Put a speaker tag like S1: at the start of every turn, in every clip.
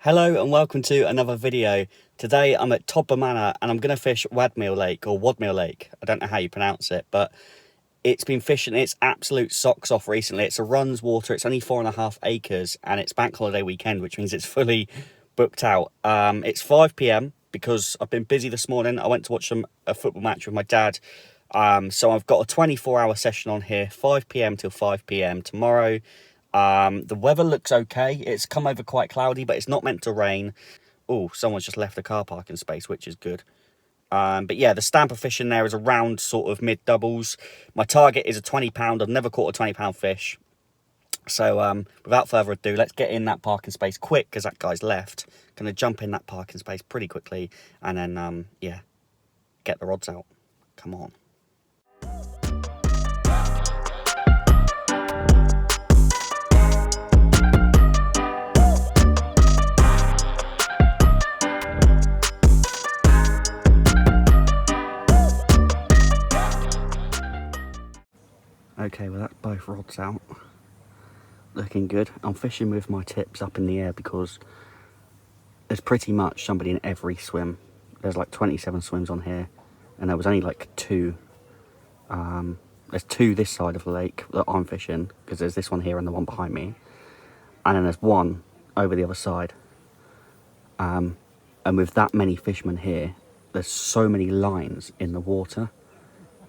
S1: Hello and welcome to another video. Today I'm at Todber Manor and I'm going to fish Wadmill Lake or Wadmill Lake. I don't know how you pronounce it, but it's been fishing its absolute socks off recently. It's a runs water, it's only 4.5 acres and it's bank holiday weekend, which means it's fully booked out. It's 5 p.m. because I've been busy this morning. I went to watch a football match with my dad. So I've got a 24-hour session on here, 5 p.m. till 5 p.m. tomorrow. The weather looks okay. It's come over quite cloudy, but it's not meant to rain. Oh, someone's just left a car parking space, which is good. But yeah, the stamp of fishing there is around sort of mid doubles. My target is a 20-pound. I've never caught a 20-pound fish. So without further ado, let's get in that parking space quick because that guy's left. Gonna jump in that parking space pretty quickly and then yeah, get the rods out. Come on. Okay, well that's both rods out. Looking good. I'm fishing with my tips up in the air because there's pretty much somebody in every swim. There's like 27 swims on here and there was only like two. There's two this side of the lake that I'm fishing because there's this one here and the one behind me. And then there's one over the other side. And with that many fishermen here, there's so many lines in the water.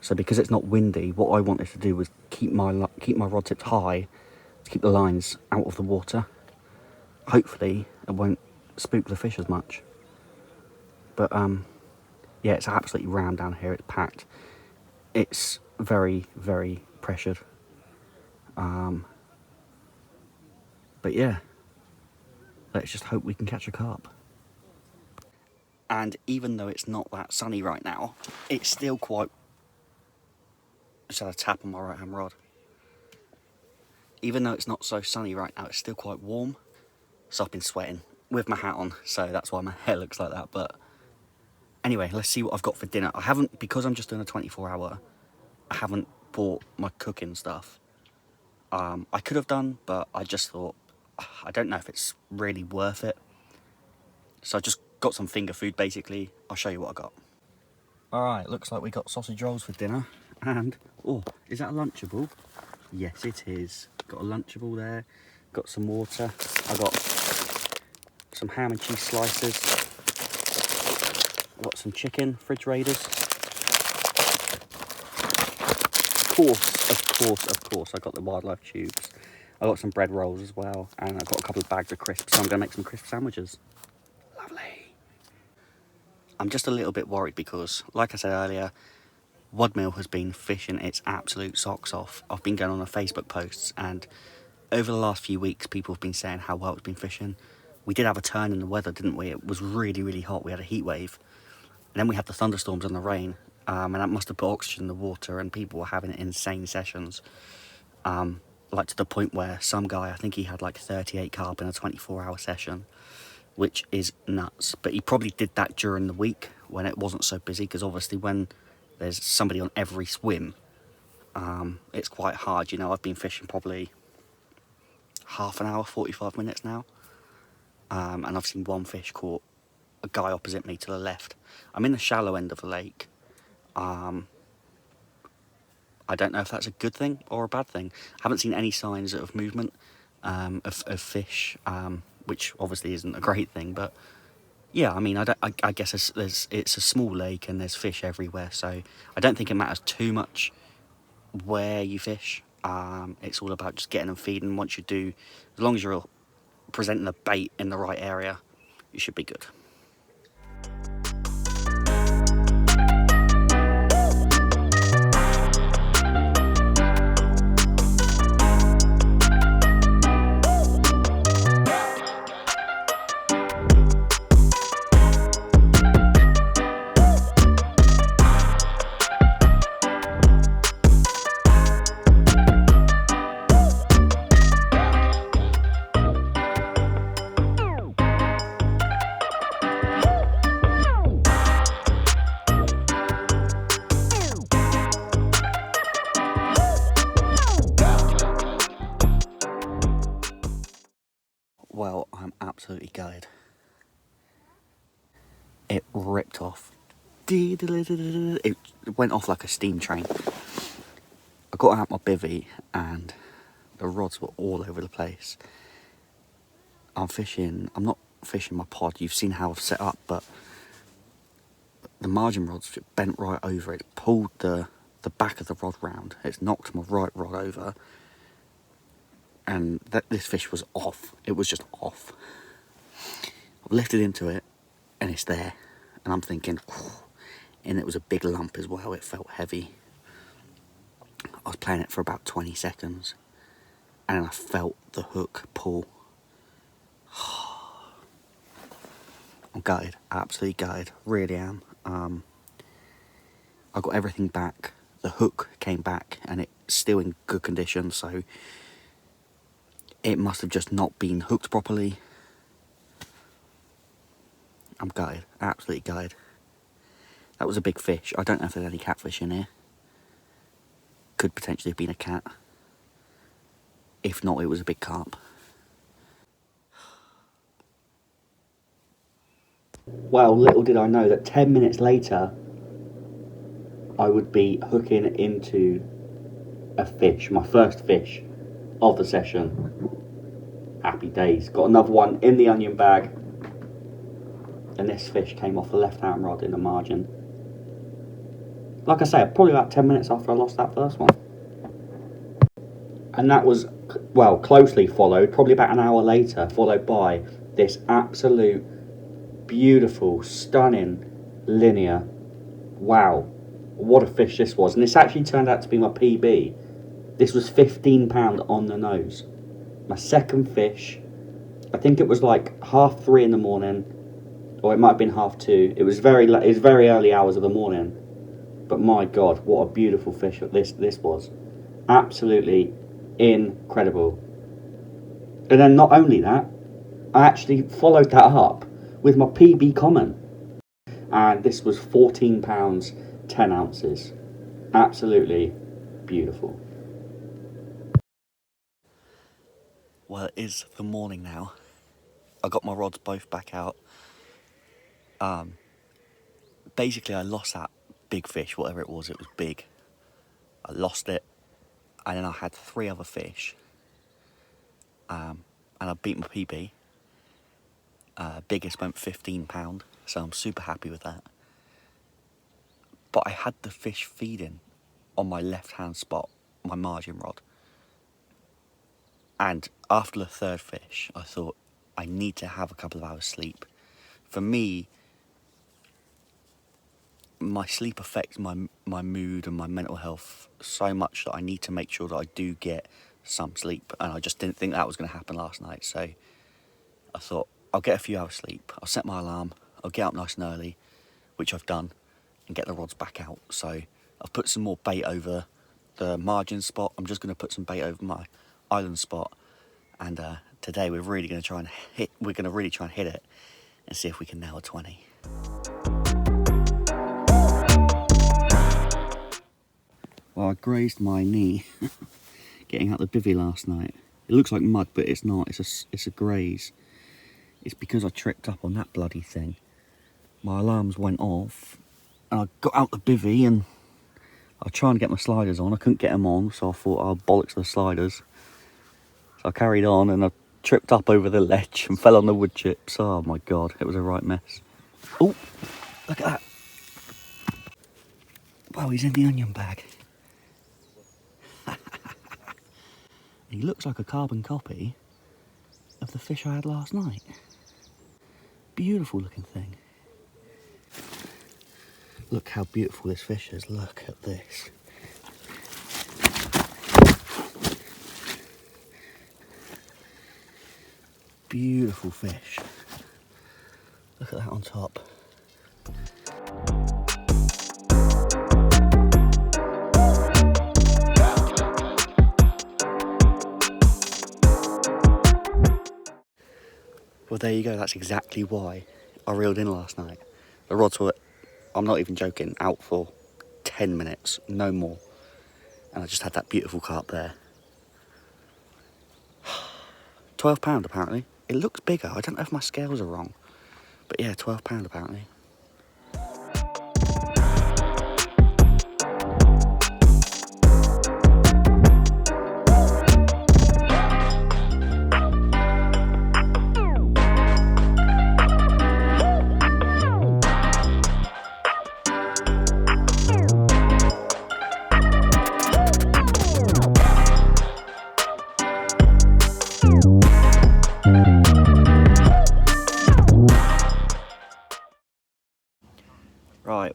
S1: So because it's not windy, what I wanted to do was keep my rod tips high to keep the lines out of the water. Hopefully it won't spook the fish as much. But yeah, it's absolutely rammed down here. It's packed. It's very, very pressured. But yeah, let's just hope we can catch a carp. And even though it's not that sunny right now, it's still quite... Just had a tap on my right hand rod. Even though it's not so sunny right now, it's still quite warm. So I've been sweating with my hat on, so that's why my hair looks like that. But anyway, let's see what I've got for dinner. I haven't, because I'm just doing a 24-hour, I haven't bought my cooking stuff. I could have done, but I just thought, I don't know if it's really worth it. So I just got some finger food, basically. I'll show you what I got. Alright, looks like we got sausage rolls for dinner. And, oh, is that a Lunchable? Yes, it is. Got a Lunchable there. Got some water. I got some ham and cheese slices. I got some chicken, fridge raiders. Of course, I got the wildlife tubes. I got some bread rolls as well. And I've got a couple of bags of crisps, so I'm going to make some crisp sandwiches. Lovely. I'm just a little bit worried because, like I said earlier, Wadmill has been fishing its absolute socks off. I've been going on the Facebook posts and over the last few weeks people have been saying how well it's been fishing. We did have a turn in the weather, didn't we? It was really, really hot. We had a heat wave. And then we had the thunderstorms and the rain. And that must have put oxygen in the water and people were having insane sessions. Like to the point where some guy, I think he had like 38 carp in a 24-hour session, which is nuts. But he probably did that during the week when it wasn't so busy because obviously when there's somebody on every swim, it's quite hard. You know, I've been fishing probably half an hour, 45 minutes now. And I've seen one fish caught a guy opposite me to the left. I'm in the shallow end of the lake. I don't know if that's a good thing or a bad thing. I haven't seen any signs of movement of fish, which obviously isn't a great thing, but yeah, I mean, I guess it's a small lake and there's fish everywhere, so I don't think it matters too much where you fish. It's all about just getting them feeding. Once you do, as long as you're presenting the bait in the right area, you should be good. Well, I'm absolutely gutted. ripped off. It went off like a steam train. I got out my bivvy and the rods were all over the place. I'm not fishing my pod, you've seen how I've set up, but the margin rods bent right over. It pulled the back of the rod round. It's knocked my right rod over. And this fish was off. It was just off. I've lifted into it and it's there. And I'm thinking, oh, and it was a big lump as well. It felt heavy. I was playing it for about 20 seconds. And then I felt the hook pull. I'm gutted. Absolutely gutted. Really am. I got everything back. The hook came back and it's still in good condition, so it must have just not been hooked properly. I'm gutted, absolutely gutted. That was a big fish. I don't know if there's any catfish in here. Could potentially have been a cat. If not, it was a big carp. Well, little did I know that 10 minutes later I would be hooking into a fish, my first fish of the session. Happy days. Got another one in the onion bag, and this fish came off the left hand rod in the margin. Like I say, probably about 10 minutes after I lost that first one. And that was, well, closely followed, probably about an hour later, followed by this absolute beautiful, stunning linear. Wow, what a fish this was. And this actually turned out to be my PB. This was £15 on the nose. My second fish. I think it was like 3:30 in the morning, or it might have been 2:30. It was very early hours of the morning. But my God, what a beautiful fish this was. Absolutely incredible. And then not only that, I actually followed that up with my PB common. And this was £14, 10 ounces. Absolutely beautiful. Well, it is the morning now. I got my rods both back out. Basically, I lost that big fish, whatever it was big. I lost it, and then I had 3 other fish. And I beat my PB. Biggest went £15, so I'm super happy with that. But I had the fish feeding on my left-hand spot, my margin rod. And after the third fish, I thought, I need to have a couple of hours sleep. For me, my sleep affects my mood and my mental health so much that I need to make sure that I do get some sleep. And I just didn't think that was going to happen last night. So I thought, I'll get a few hours sleep. I'll set my alarm. I'll get up nice and early, which I've done, and get the rods back out. So I've put some more bait over the margin spot. I'm just going to put some bait over my island spot. And today we're really going to try and hit. We're going to really try and hit it and see if we can nail a 20. Well, I grazed my knee getting out the bivvy last night. It looks like mud, but it's not. It's a graze. It's because I tripped up on that bloody thing. My alarms went off, and I got out the bivvy and I was trying to get my sliders on. I couldn't get them on, so I thought I'll bollocks the sliders. So I carried on and I tripped up over the ledge and fell on the wood chips. Oh my God, it was a right mess. Oh, look at that. Wow, he's in the onion bag. He looks like a carbon copy of the fish I had last night. Beautiful looking thing. Look how beautiful this fish is. Look at this. Beautiful fish. Look at that on top. Well, there you go. That's exactly why I reeled in last night. The rods were, I'm not even joking, out for 10 minutes, no more. And I just had that beautiful carp there. £12 apparently. It looks bigger. I don't know if my scales are wrong. But yeah, £12 apparently.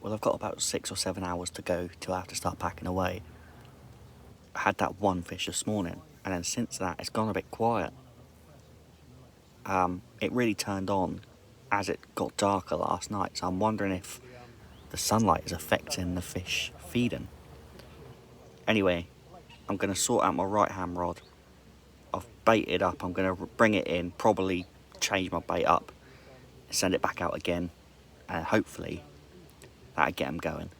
S1: well, I've got about 6 or 7 hours to go till I have to start packing away. I had that one fish this morning, and then since that, it's gone a bit quiet. It really turned on as it got darker last night, so I'm wondering if the sunlight is affecting the fish feeding. Anyway, I'm going to sort out my right hand rod. I've baited up, I'm going to bring it in, probably change my bait up, send it back out again, and hopefully that'll get them going.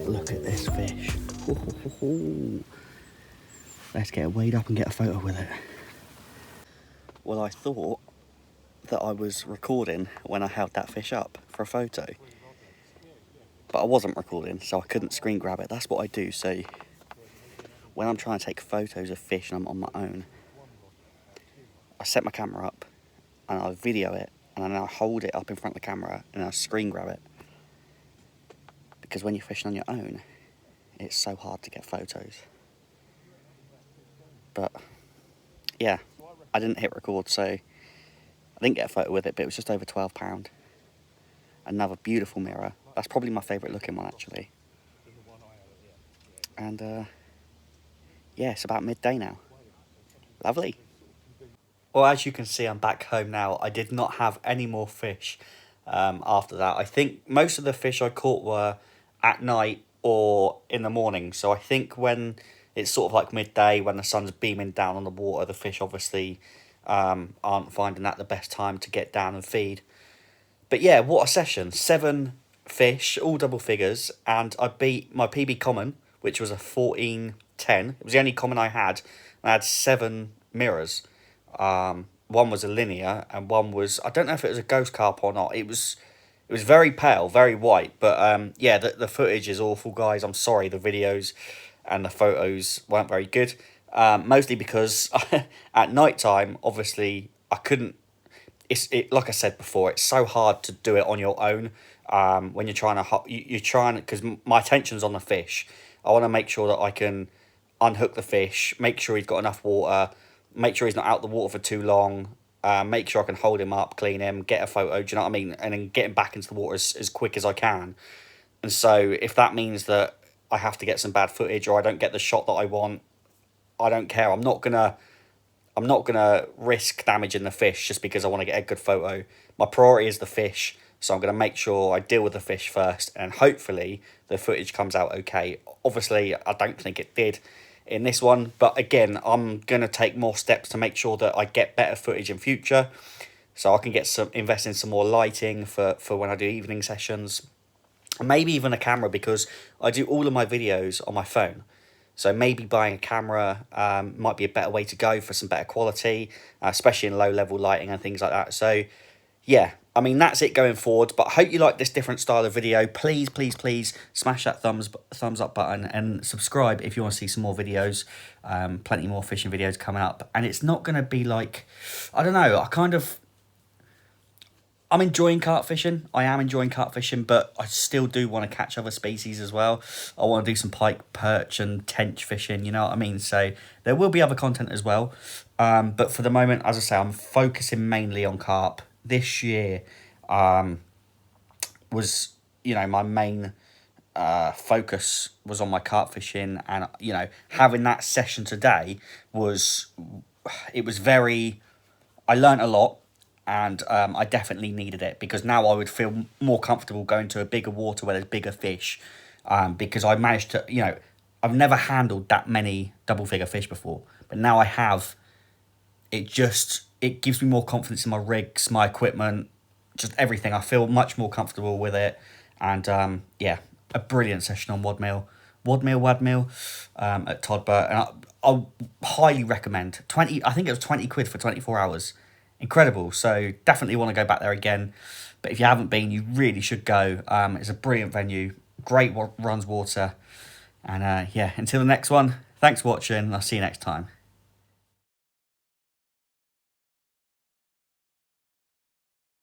S1: Look at this fish. Let's get it weighed up and get a photo with it. Well, I thought that I was recording when I held that fish up for a photo, but I wasn't recording, so I couldn't screen grab it. That's what I do. So when I'm trying to take photos of fish and I'm on my own, I set my camera up and I video it, and then I hold it up in front of the camera and I screen grab it. Because when you're fishing on your own, it's so hard to get photos. But yeah, I didn't hit record, so I didn't get a photo with it, but it was just over £12. Another beautiful mirror. That's probably my favourite looking one, actually. And yeah, it's about midday now. Lovely. Well, as you can see, I'm back home now. I did not have any more fish after that. I think most of the fish I caught were at night or in the morning. So I think when it's sort of like midday, when the sun's beaming down on the water, the fish obviously aren't finding that the best time to get down and feed. But yeah, what a session. 7 fish, all double figures, and I beat my PB common, which was a 14.10. It was the only common I had. I had 7 mirrors. One was a linear, and one was, I don't know if it was a ghost carp or not. It was very pale, very white, but yeah, the footage is awful, guys. I'm sorry, the videos and the photos weren't very good. Mostly because at night time, obviously, I couldn't. Like I said before, it's so hard to do it on your own. When you're trying to, because my attention's on the fish. I want to make sure that I can unhook the fish, make sure he's got enough water, make sure he's not out the water for too long, make sure I can hold him up, clean him, get a photo, do you know what I mean? And then get him back into the water as quick as I can. And so if that means that I have to get some bad footage or I don't get the shot that I want, I don't care. I'm not gonna risk damaging the fish just because I want to get a good photo. My priority is the fish, so I'm going to make sure I deal with the fish first, and hopefully the footage comes out okay. Obviously, I don't think it did in this one, but again, I'm going to take more steps to make sure that I get better footage in future, so I can invest in some more lighting for when I do evening sessions, and maybe even a camera, because I do all of my videos on my phone. So maybe buying a camera might be a better way to go for some better quality, especially in low-level lighting and things like that. So, yeah, I mean, that's it going forward. But I hope you like this different style of video. Please, please, please smash that thumbs up button and subscribe if you want to see some more videos. Plenty more fishing videos coming up. And it's not going to be like, I don't know, I'm enjoying carp fishing. I am enjoying carp fishing, but I still do want to catch other species as well. I want to do some pike, perch, and tench fishing, you know what I mean? So there will be other content as well. But for the moment, as I say, I'm focusing mainly on carp. This year was, my main focus was on my carp fishing. And, having that session today I learned a lot. And I definitely needed it, because now I would feel more comfortable going to a bigger water where there's bigger fish, because I managed to, I've never handled that many double figure fish before, but now I have. It gives me more confidence in my rigs, my equipment, just everything. I feel much more comfortable with it, and yeah, a brilliant session on Wadmill. Wadmill at Todber, and I'll highly recommend. 20, I think it was 20 quid for 24 hours. Incredible. So definitely want to go back there again. But if you haven't been, you really should go. It's a brilliant venue, great runs water. And yeah, until the next one, thanks for watching, and I'll see you next time.